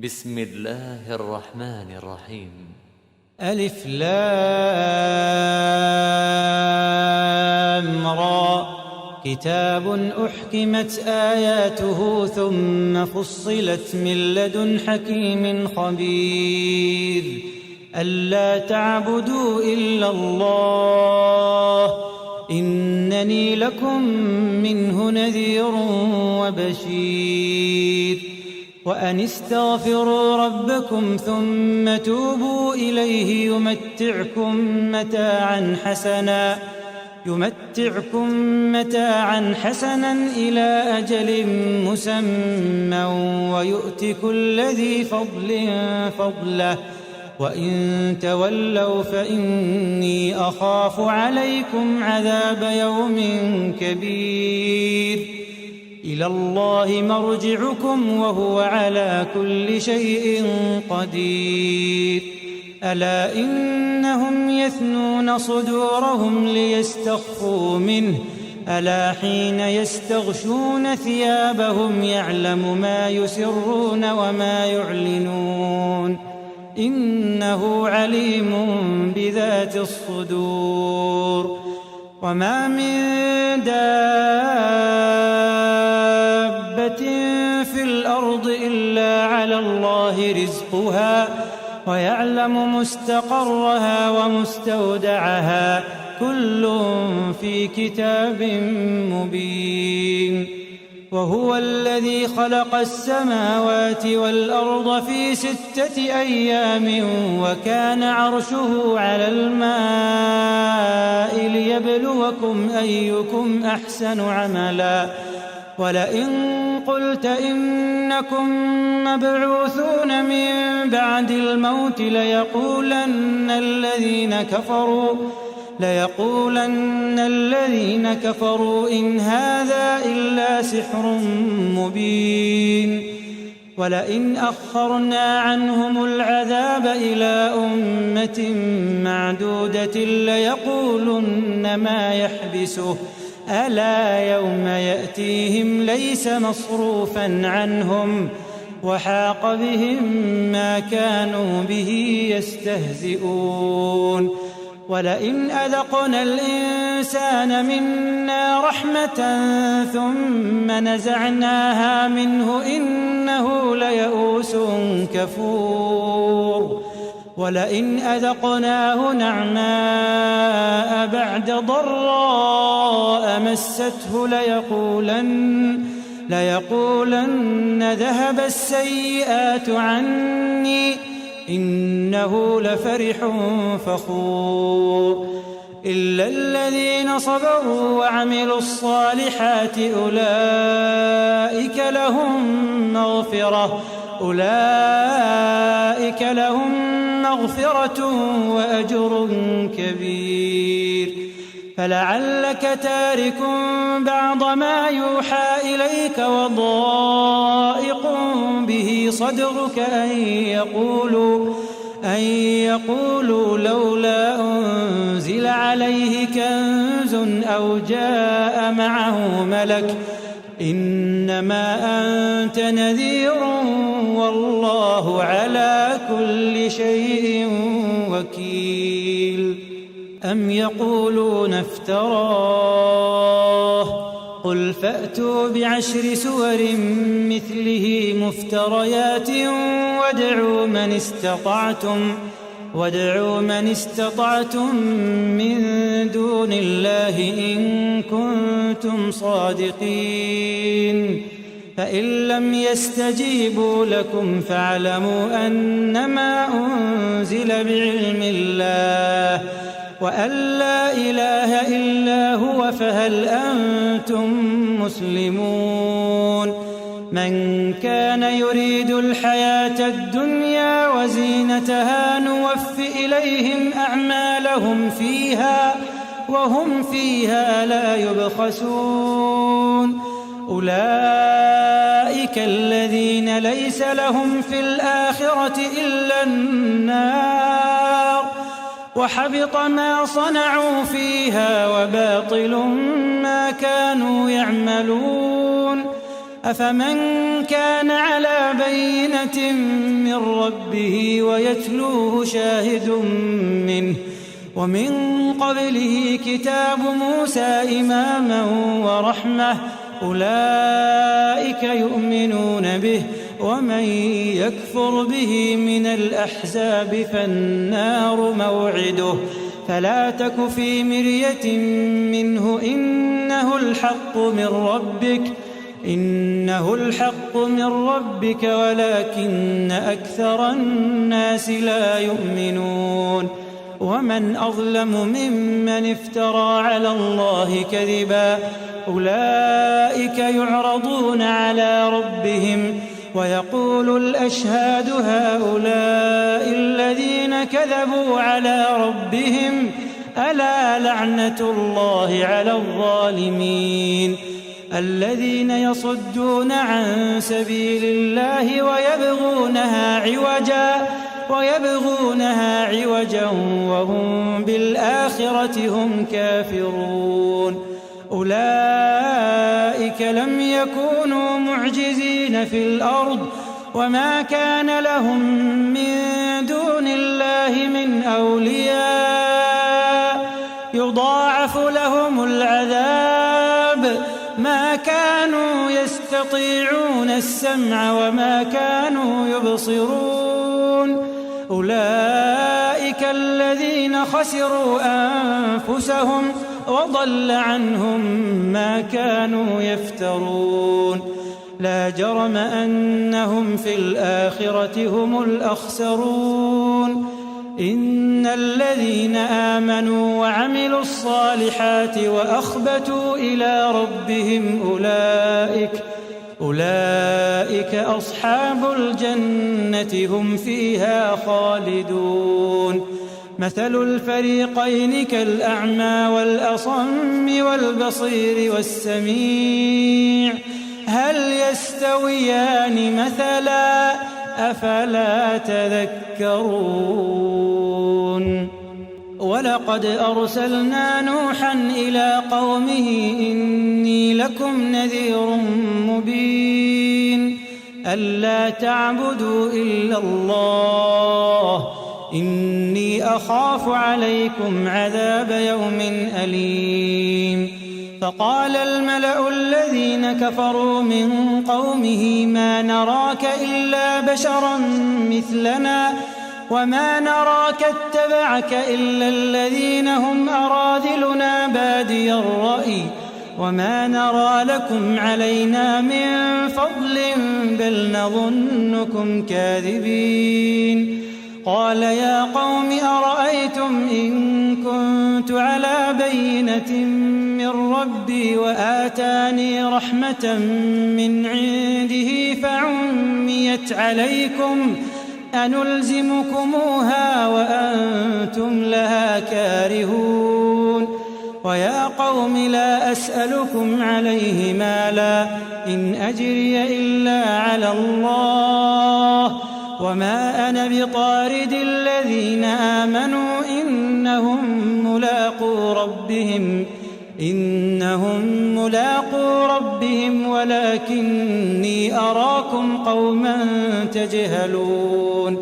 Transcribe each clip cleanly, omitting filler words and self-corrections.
بسم الله الرحمن الرحيم. ألف لام را كتاب أحكمت آياته ثم فصلت من لدن حكيم خبير ألا تعبدوا إلا الله إنني لكم منه نذير وبشير وأن استغفروا ربكم ثم توبوا إليه يمتعكم متاعا حسنا إلى أجل مسمى ويؤت كل ذي فضل فضله وإن تولوا فإني أخاف عليكم عذاب يوم كبير إلى الله مرجعكم وهو على كل شيء قدير ألا إنهم يثنون صدورهم ليستخفوا منه ألا حين يستغشون ثيابهم يعلم ما يسرون وما يعلنون إنه عليم بذات الصدور وما من دابة في الأرض إلا على الله رزقها ويعلم مستقرها ومستودعها كل في كتاب مبين وهو الذي خلق السماوات والأرض في 6 أيام وكان عرشه على الماء ليبلوكم أيكم أحسن عملا ولئن قلت إنكم مبعوثون من بعد الموت ليقولن الذين كفروا إن هذا إلا سحر مبين ولئن أخرنا عنهم العذاب إلى أمة معدودة ليقولن ما يحبسه ألا يوم يأتيهم ليس مصروفا عنهم وحاق بهم ما كانوا به يستهزئون ولئن أذقنا الإنسان منا رحمة ثم نزعناها منه إنه ليئوس كفور ولئن أذقناه نعماء بعد ضراء مسته ليقولن ذهب السيئات عني إنه لفرح فخور إلا الذين صبروا وعملوا الصالحات أولئك لهم مغفرة وأجر كبير فلعلك تارك بعض ما يوحى إليك وضائق به صدرك أن يقولوا لولا أنزل عليه كنز أو جاء معه ملك إنما أنت نذير والله على كل شيء وكيل أم يقولون افتراه قل فأتوا ب10 سور مثله مفتريات وادعوا من استطعتم من دون الله إن كنتم صادقين فإن لم يستجيبوا لكم فاعلموا أنما أنزل بعلم الله وأن لا إله إلا هو فهل أنتم مسلمون من كان يريد الحياة الدنيا وزينتها نوف إليهم أعمالهم فيها وهم فيها لا يبخسون أولئك الذين ليس لهم في الآخرة إلا النار وحبط ما صنعوا فيها وباطل ما كانوا يعملون أفمن كان على بينة من ربه ويتلوه شاهد منه ومن قبله كتاب موسى إماما ورحمة أولئك يؤمنون به ومن يكفر به من الأحزاب فالنار موعده فلا تك في مرية منه إنه الحق من ربك ولكن أكثر الناس لا يؤمنون ومن أظلم ممن افترى على الله كذبا أولئك يعرضون على ربهم ويقول الأشهاد هؤلاء الذين كذبوا على ربهم ألا لعنة الله على الظالمين الذين يصدون عن سبيل الله ويبغونها عوجا وهم بالآخرة هم كافرون أولئك لم يكونوا معجزين في الأرض وما كان لهم من دون الله من أولياء يضاعف لهم العذاب ما كانوا يستطيعون السمع وما كانوا يبصرون أولئك الذين خسروا أنفسهم وضل عنهم ما كانوا يفترون لا جرم أنهم في الآخرة هم الأخسرون إن الذين آمنوا وعملوا الصالحات وأخبتوا إلى ربهم أولئك أصحاب الجنة هم فيها خالدون مثل الفريقين كالأعمى والأصم والبصير والسميع هل يستويان مثلا أفلا تذكرون ولقد أرسلنا نوحا إلى قومه إني لكم نذير مبين ألا تعبدوا إلا الله إني أخاف عليكم عذاب يوم أليم فقال الملأ الذين كفروا من قومه ما نراك إلا بشرا مثلنا وما نراك اتبعك إلا الذين هم أراذلنا بادي الرأي وما نرى لكم علينا من فضل بل نظنكم كاذبين قال يا قوم أرأيتم إن كنت على بينة من ربي وآتاني رحمة من عنده فعميت عليكم أنلزمكموها وأنتم لها كارهون ويا قوم لا أسألكم عليه مالا إن أجري إلا على الله وما أنا بطارد الذين آمنوا إنهم ملاقو ربهم ولكني أراكم قوما تجهلون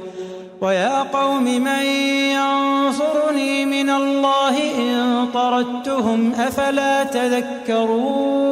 ويا قوم من ينصرني من الله إن طردتهم أفلا تذكرون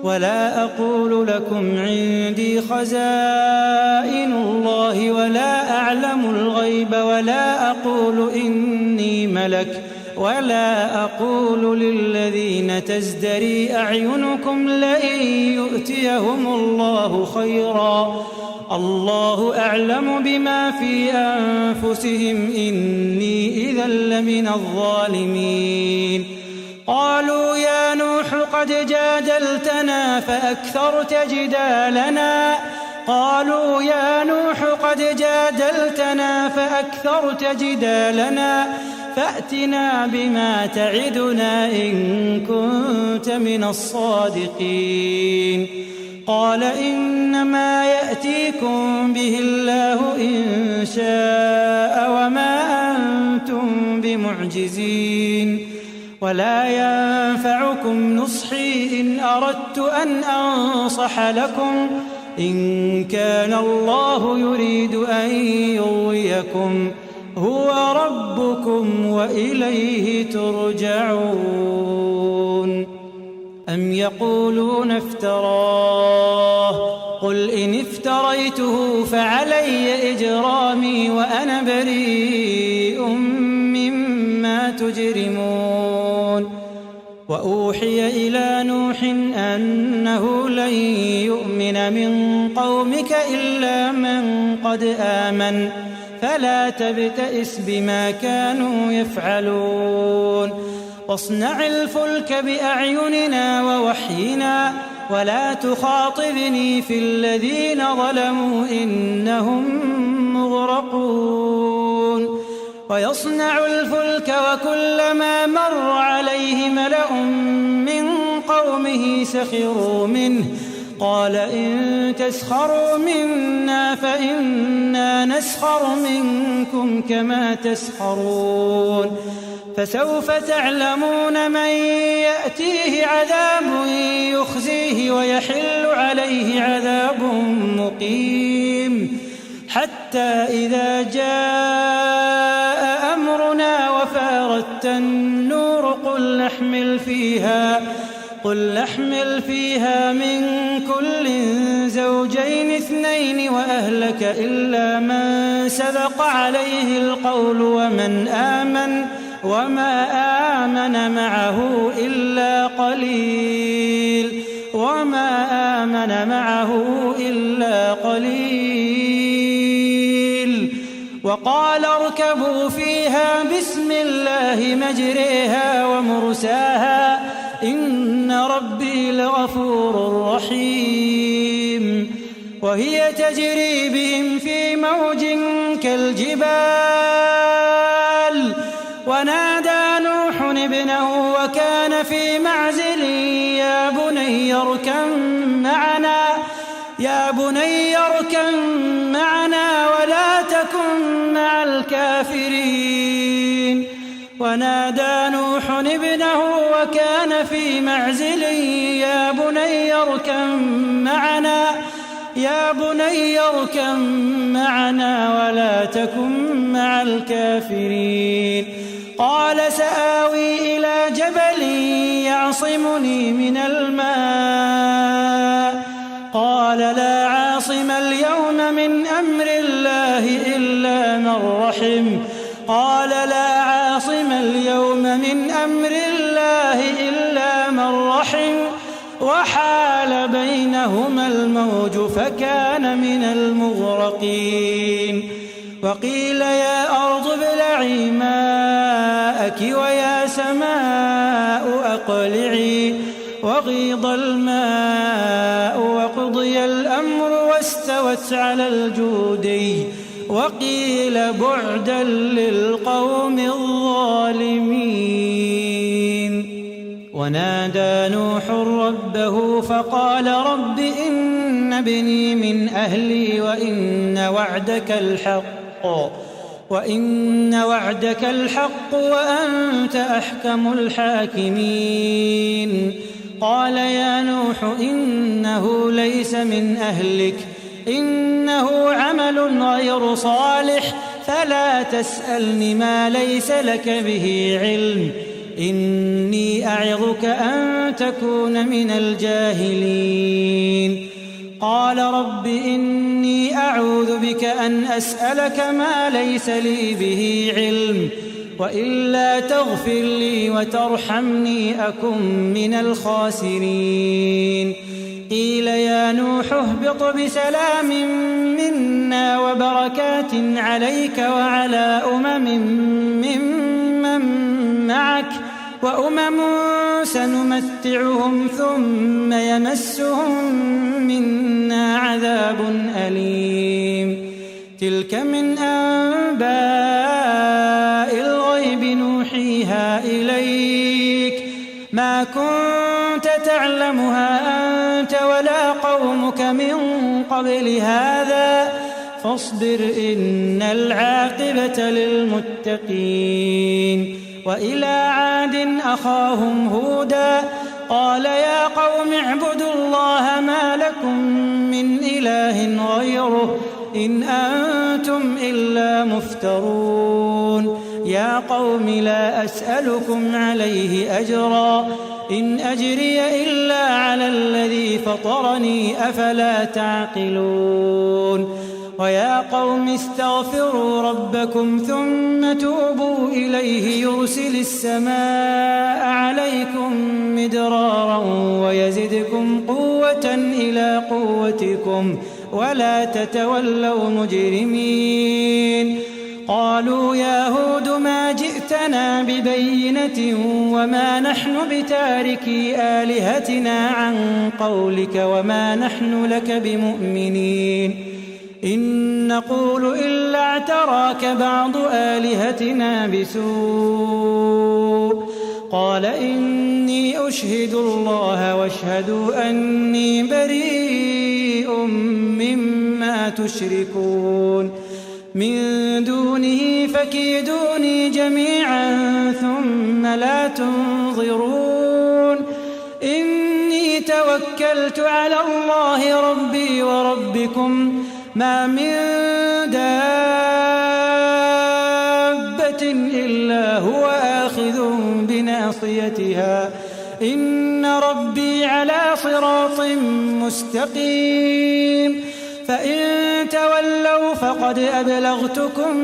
ولا أقول لكم عندي خزائن الله ولا أعلم الغيب ولا أقول إني ملك ولا أقول للذين تزدري أعينكم لئن يؤتيهم الله خيرا الله أعلم بما في أنفسهم إني إذا لمن الظالمين قالوا يا نوح قد جادلتنا فأكثرت جدالنا فأتنا بما تعدنا إن كنت من الصادقين قال إنما يأتيكم به الله إن شاء وما أنتم بمعجزين ولا ينفعكم نصحي إن أردت أردت أن أنصح لكم إن كان الله يريد أن يغويكم هو ربكم وإليه ترجعون. أم يقولون افتراه قل إن افتريته فعلي إجرامي وأنا بريء مما تجرمون. وأوحي إلى نوح أنه لن يؤمن من قومك إلا من قد آمن فلا تبتئس بما كانوا يفعلون. واصنع الفلك بأعيننا ووحينا ولا تخاطبني في الذين ظلموا إنهم مغرقون. ويصنع الفلك وكلما مر عليه ملأ من قومه سخروا منه قال إن تسخروا منا فإنا نسخر منكم كما تسخرون. فسوف تعلمون من يأتيه عذاب يخزيه ويحل عليه عذاب مقيم. حتى إذا جاء أمرنا وفارت النور قل نحمل فيها من كل زوجين اثنين وأهلك إلا من سبق عليه القول وما آمن معه إلا قليل. وقال اركبوا فيها بسم الله مجريها ومرساها إن ربي لغفور رحيم. وهي تجري بهم في موج كالجبال ونادى نوح ابنه وكان في معزل يا بني اركب معنا ولا تكن مع الكافرين. ونادى نوح ابنه وكان في معزل يا بني اركب معنا ولا تكن مع الكافرين. قال سآوي إلى جبل يعصمني من الماء قال لا عاصم اليوم من أمر الله إلا من رحم وحال بينهما الموج فكان من المغرقين. وقيل يا أرض ابلعي ماءك ويا سماء أقلعي وغيض الماء وقضي الأمر واستوت على الجودي وقيل بعدا للقوم الظالمين. ونادى نوح ربه فقال رب إن ابني من أهلي وإن وعدك الحق وأنت أحكم الحاكمين. قال يا نوح إنه ليس من أهلك إنه عمل غير صالح فلا تسألني ما ليس لك به علم إني أعظك أن تكون من الجاهلين. قال رب إني أعوذ بك أن أسألك ما ليس لي به علم وإلا تغفر لي وترحمني أكن من الخاسرين. قيل يا نوح اهبط بسلام منا وبركات عليك وعلى ممن معك وأمم سنمتعهم ثم يمسهم منا عذاب أليم. تلك من أنباء الغيب نوحيها إليك ما كنت تعلمها أنت ولا قومك من قبل هذا فاصبر إن العاقبة للمتقين. وإلى عاد أخاهم هودا قال يا قوم اعبدوا الله ما لكم من إله غيره إن أنتم إلا مفترون يا قوم لا أسألكم عليه أجرا إن أجري إلا على الذي فطرني أفلا تعقلون ويا قوم استغفروا ربكم ثم توبوا إليه يرسل السماء عليكم مدرارا ويزدكم قوة إلى قوتكم ولا تتولوا مجرمين قالوا يا هود ما جئتنا ببينة وما نحن بتاركي آلهتنا عن قولك وما نحن لك بمؤمنين إن نقول إلا اعتراك بعض آلهتنا بسوء قال إني أشهد الله واشهدوا أني بريء مما تشركون من دونه فكيدوني جميعا ثم لا تنظرون إني توكلت على الله ربي وربكم ما من دابة إلا هو آخذ بناصيتها إن ربي على صراط مستقيم فإن تولوا فقد أبلغتكم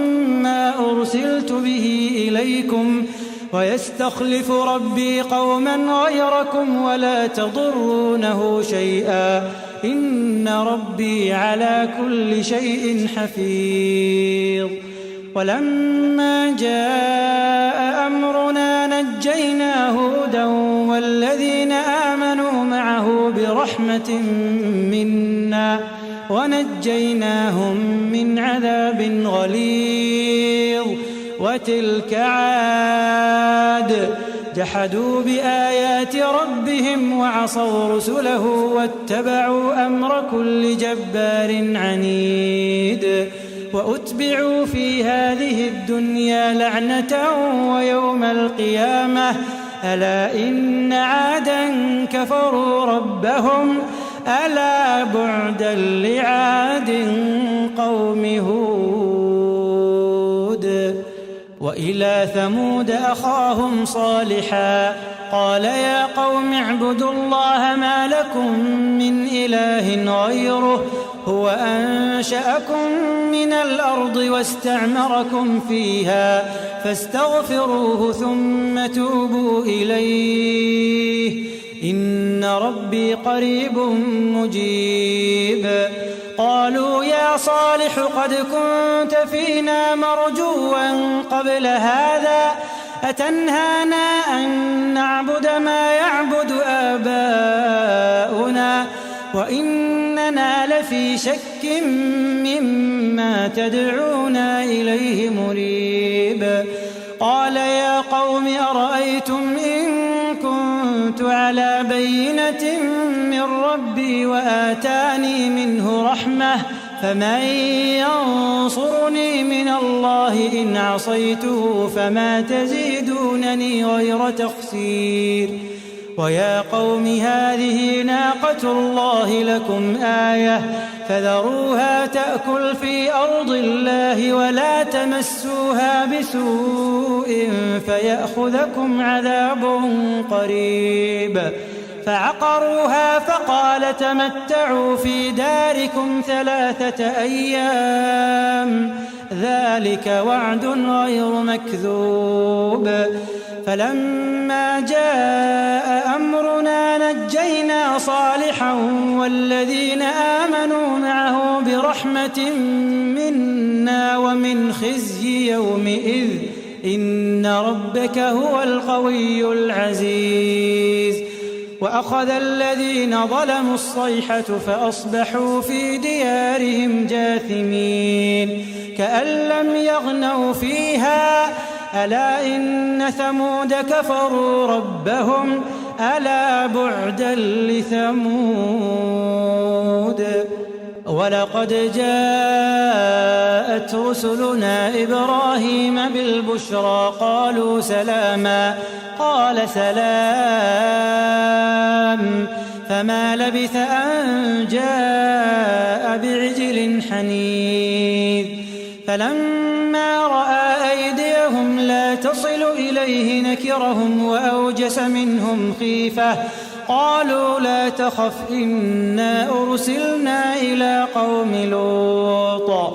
ما أرسلت به إليكم ويستخلف ربي قوما غيركم ولا تضرونه شيئا إن ربي على كل شيء حفيظ ولما جاء أمرنا نجينا هودا والذين آمنوا معه برحمة منا ونجيناهم من عذاب غليظ وتلك عاد جحدوا بآيات ربهم وعصوا رسله واتبعوا أمر كل جبار عنيد وأتبعوا في هذه الدنيا لعنة ويوم القيامة ألا إن عادا كفروا ربهم ألا بعدا لعاد قوم هود وإلى ثمود أخاهم صالحا قال يا قوم اعبدوا الله ما لكم من إله غيره هو أنشأكم من الأرض واستعمركم فيها فاستغفروه ثم توبوا إليه إن ربي قريب مجيب قالوا يا صالح قد كنت فينا مرجوا قبل هذا أتنهانا أن نعبد ما يعبد آباؤنا وإننا لفي شك مما تدعونا إليه مريب قال يا قوم أرأيتم إن كنت على بينة من ربي وآتاني منه رحمة فمن ينصرني من الله إن عصيته فما تزيدونني غير تخسير ويا قوم هذه ناقة الله لكم آية فذروها تأكل في أرض الله ولا تمسوها بسوء فيأخذكم عذاب قريب فعقروها فقال تمتعوا في داركم 3 أيام ذلك وعد غير مكذوب فلما جاء أمرنا نجينا صالحا والذين آمنوا معه برحمة منا ومن خزي يومئذ إن ربك هو القوي العزيز وأخذ الذين ظلموا الصيحة فأصبحوا في ديارهم جاثمين كأن لم يغنوا فيها ألا إن ثمود كفروا ربهم ألا بعدا لثمود ولقد جاءت جاءت رسلنا إبراهيم بالبشرى قالوا سلاما قال سلام فما لبث أن جاء بعجل حنيذ فلما رأى أيديهم لا تصل إليه نكرهم وأوجس منهم خيفة قالوا لا تخف إنا أرسلنا إلى قوم لوط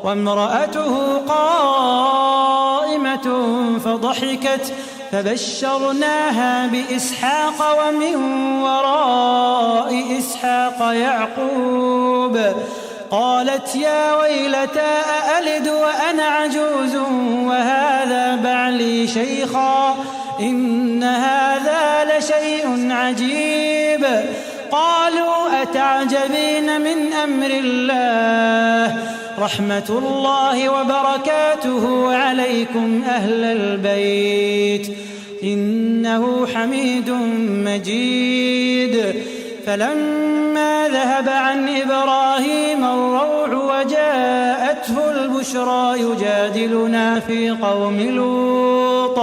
وامرأته قائمة فضحكت فبشرناها بإسحاق ومن وراء إسحاق يعقوب قالت يا ويلتى أألد وأنا عجوز وهذا بعلي شيخا إن هذا لشيء عجيب قالوا أتعجبين من أمر الله رحمة الله وبركاته عليكم أهل البيت إنه حميد مجيد فلما ذهب عن إبراهيم الروع وجاءته البشرى يجادلنا في قوم لوط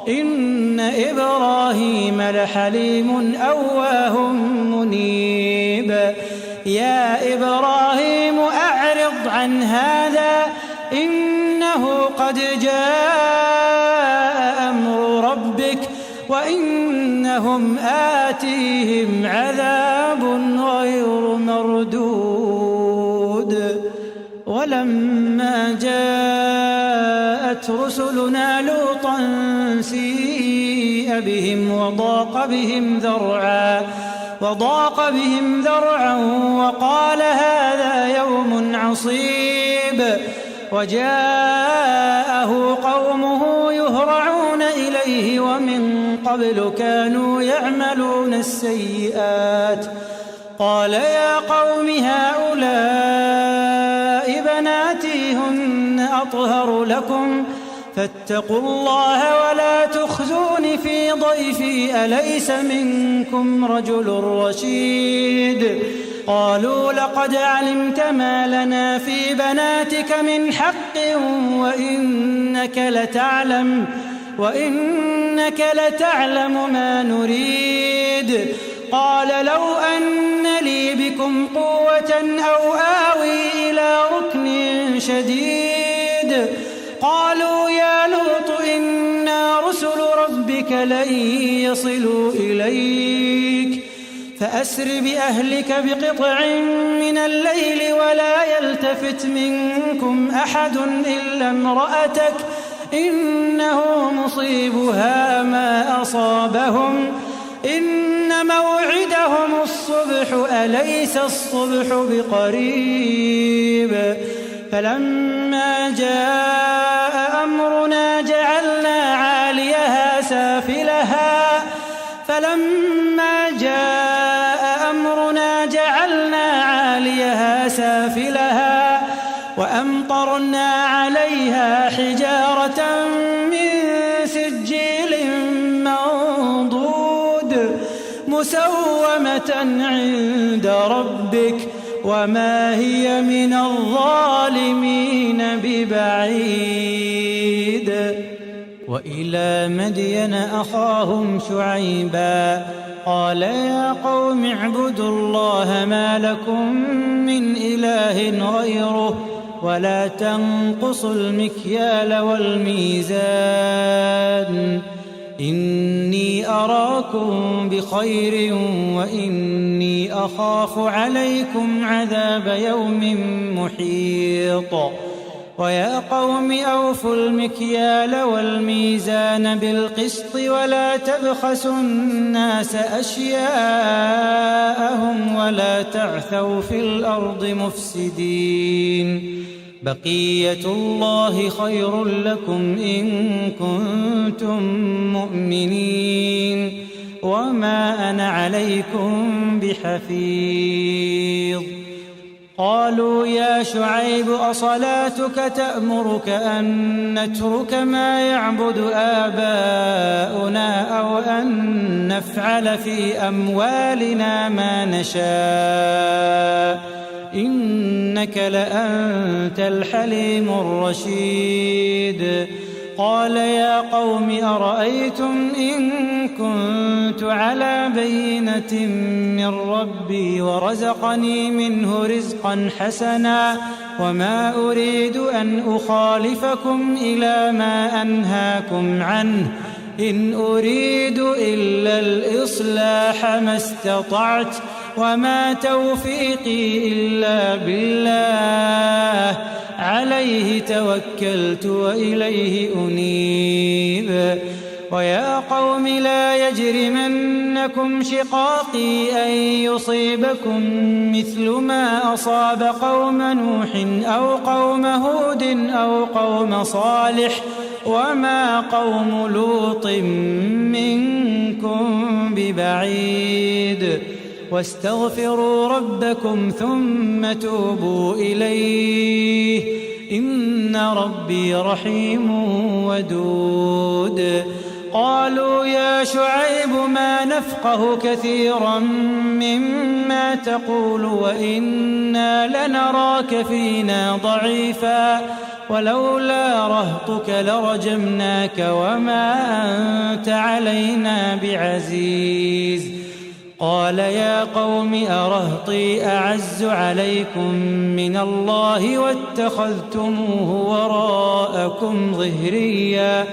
إن إبراهيم لحليم أواه منيب يا إبراهيم أعرض عن هذا إنه قد جاء أمر ربك وإنهم آتيهم عذاب غير مردود ولما جاءت رسلنا لوطا سيء بهم وضاق بهم ذرعا وقال هذا يوم عصيب وجاءه قومه يهرعون إليه ومن قبل كانوا يعملون السيئات قال يا قوم هؤلاء بناتي هن أطهر لكم فاتقوا الله ولا تخزون في ضيفي أليس منكم رجل رشيد قالوا لقد علمت ما لنا في بناتك من حق وإنك لتعلم ما نريد قال لو أن لي بكم قوة أو آوي إلى ركن شديد قالوا يا لوط إنا رسل ربك لن يصلوا إليك فأسر بأهلك بقطع من الليل ولا يلتفت منكم أحد إلا امرأتك إنه مصيبها ما أصابهم إن موعدهم الصبح أليس الصبح بقريب فلما جاء أمرنا جعلنا عاليها سافلها وأمطرنا عليها حجارة من سجيل منضود مسومة عند ربك وما هي من الظالمين ببعيد. وإلى مدين أخاهم شعيبا قال يا قوم اعبدوا الله ما لكم من إله غيره ولا تنقصوا المكيال والميزان إني أراكم بخير وإني أخاف عليكم عذاب يوم محيط. ويا قوم أوفوا المكيال والميزان بالقسط ولا تبخسوا الناس أشياءهم ولا تعثوا في الأرض مفسدين بقية الله خير لكم إن كنتم مؤمنين وما أنا عليكم بحفيظ. قالوا يا شعيب أصلاتك تأمرك أن نترك ما يعبد آباؤنا أو أن نفعل في أموالنا ما نشاء إنك لأنت الحليم الرشيد. قال يا قوم أرأيتم إن كنت على بينة من ربي ورزقني منه رزقا حسنا وما أريد أن أخالفكم إلى ما أنهاكم عنه إن أريد إلا الإصلاح ما استطعت وما توفيقي إلا بالله عليه توكلت وإليه أنيب. ويا قوم لا يجرمنكم شقاقي أن يصيبكم مثل ما أصاب قوم نوح أو قوم هود أو قوم صالح وما قوم لوط منكم ببعيد. واستغفروا ربكم ثم توبوا إليه إن ربي رحيم ودود. قالوا يا شعيب ما نفقه كثيرا مما تقول وإنا لنراك فينا ضعيفا ولولا رهطك لرجمناك وما أنت علينا بعزيز. قال يا قوم أرهطي أعز عليكم من الله واتخذتموه وراءكم ظهريا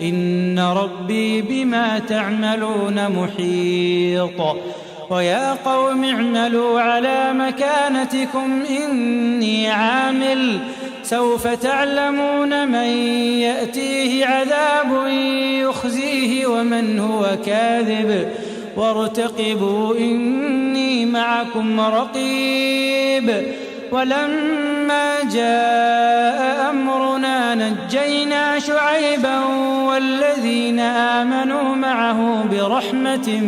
إن ربي بما تعملون محيط. ويا قوم اعملوا على مكانتكم إني عامل سوف تعلمون من يأتيه عذاب يخزيه ومن هو كاذب وارتقبوا إني معكم رقيب. ولما جاء أمرنا نجينا شعيبا والذين آمنوا معه برحمة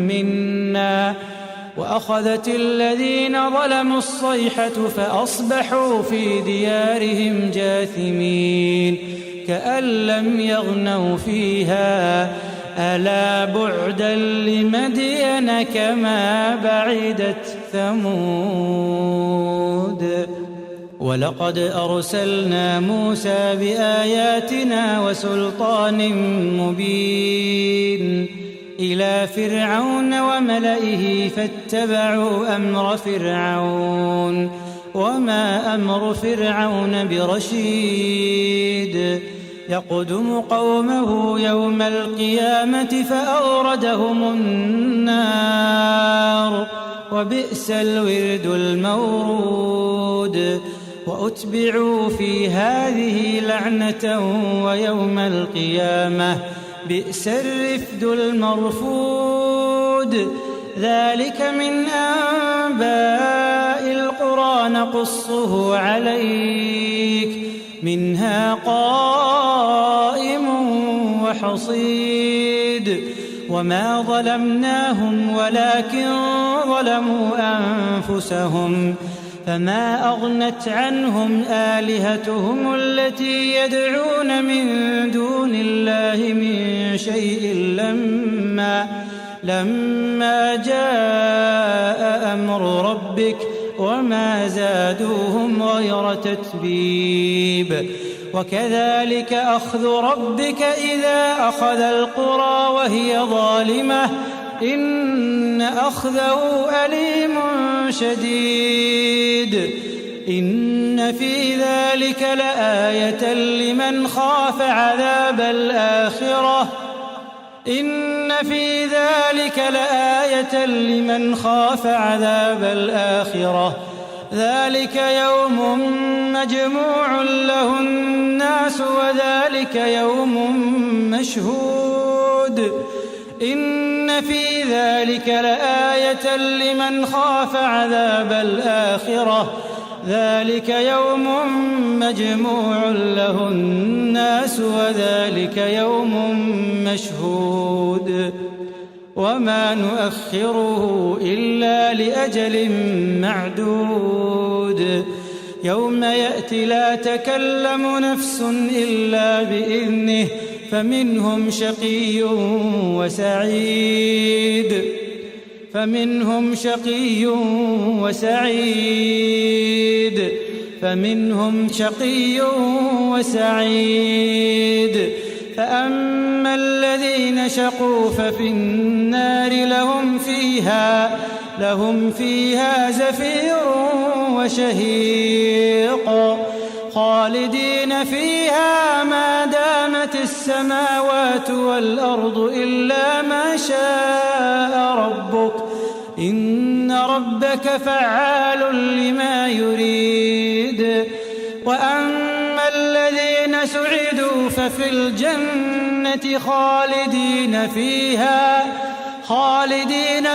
منا وأخذت الذين ظلموا الصيحة فأصبحوا في ديارهم جاثمين كأن لم يغنوا فيها ألا بعدا لمدين كما بعدت ثمود. ولقد أرسلنا موسى بآياتنا وسلطان مبين إلى فرعون وملئه فاتبعوا أمر فرعون وما أمر فرعون برشيد. يقدم قومه يوم القيامة فأوردهم النار وبئس الورد المورود. وأتبعوا في هذه لعنة ويوم القيامة بئس الرفد المرفود. ذلك من أنباء القرى نقصه عليك منها قائم وحصيد. وما ظلمناهم ولكن ظلموا أنفسهم فما أغنت عنهم آلهتهم التي يدعون من دون الله من شيء لما جاء أمر ربك وما زادوهم غير تتبيب. وكذلك أخذ ربك إذا أخذ القرى وهي ظالمة إن أخذه أليم شديد. إن في ذلك لآية لمن خاف عذاب الآخرة إن في ذلك لآية لمن خاف عذاب الآخرة ذلك يوم مجموع له الناس وذلك يوم مشهود. إن في ذلك لآية لمن خاف عذاب الآخرة ذلك يوم مجموع له الناس وذلك يوم مشهود. وما نؤخره إلا لأجل معدود. يوم يأتي لا تكلم نفس إلا بإذنه فمنهم شقي وسعيد. فمنهم شقي وسعيد فأما الذين شقوا ففي النار لهم فيها زفير وشهيق خالدين فيها ما دامت السماوات والأرض إلا ما شاء ربك إن ربك فعال لما يريد وأما الذين سعدوا ففي الجنة خالدين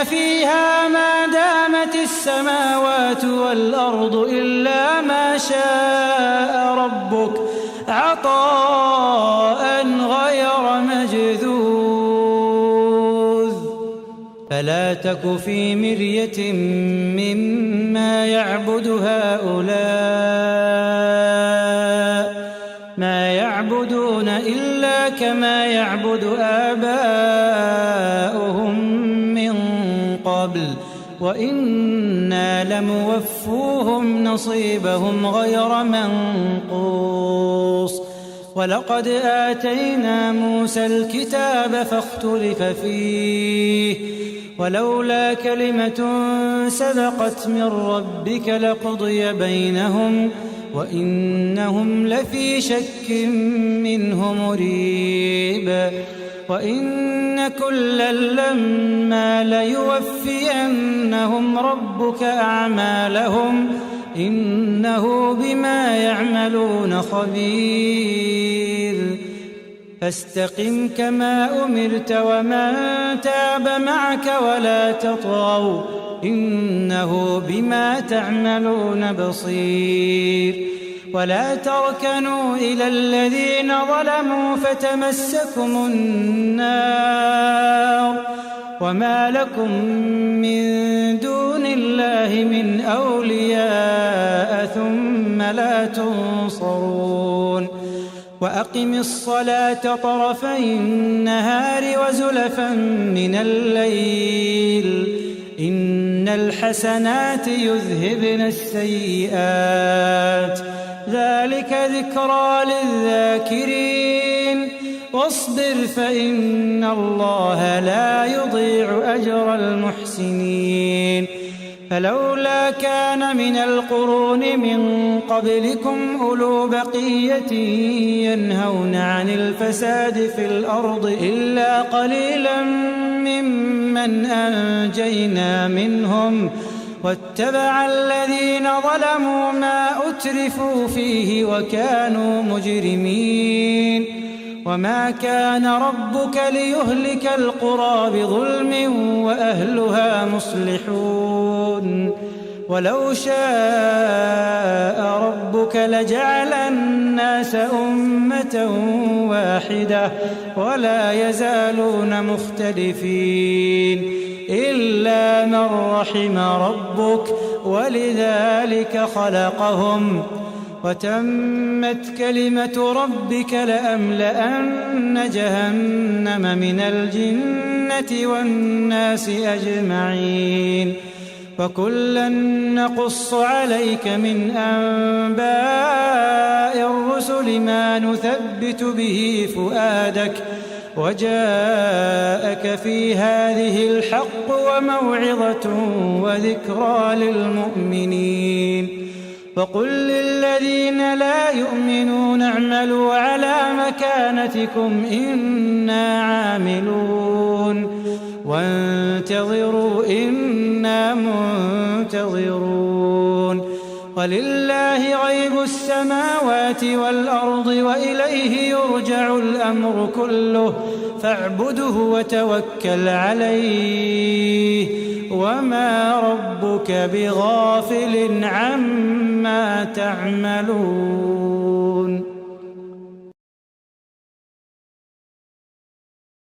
فيها ما دامت السماوات والأرض إلا ما شاء ربك عطاء غير مجذوذ فلا تك في مرية مما يعبد هؤلاء ما يعبدون إلا كما يعبد آباؤهم من قبل وإنا لموفوهم نصيبهم غير منقوص ولقد آتينا موسى الكتاب فاختلف فيه ولولا كلمة سبقت من ربك لقضي بينهم وإنهم لفي شك منه مريب وإن كلا لما ليوفينهم ربك أعمالهم إنه بما يعملون خبير فاستقم كما أمرت ومن تاب معك ولا تطغوا إنه بما تعملون بصير ولا تركنوا إلى الذين ظلموا فتمسكم النار وما لكم من دون الله من أولياء ثم لا تنصرون وأقم الصلاة طرفي النهار وزلفا من الليل إن الحسنات يذهبن السيئات ذلك ذكرى للذاكرين واصبر فإن الله لا يضيع أجر المحسنين فلولا كان من القرون من قبلكم أولو بقية ينهون عن الفساد في الأرض إلا قليلا ممن أنجينا منهم واتبع الذين ظلموا ما أترفوا فيه وكانوا مجرمين وما كان ربك ليهلك القرى بظلم وأهلها مصلحون ولو شاء ربك لجعل الناس أمة واحدة ولا يزالون مختلفين إلا من رحم ربك ولذلك خلقهم وتمت كلمة ربك لأملأن جهنم من الجنة والناس أجمعين وكلا نقص عليك من أنباء الرسل ما نثبت به فؤادك وجاءك في هذه الحق وموعظة وذكرى للمؤمنين وقل للذين لا يؤمنون اعملوا على مكانتكم إنا عاملون وانتظروا إنا منتظرون ولله غيب السماوات والأرض وإليه يرجع الأمر كله فاعبده وتوكل عليه وما ربك بغافل عما تعملون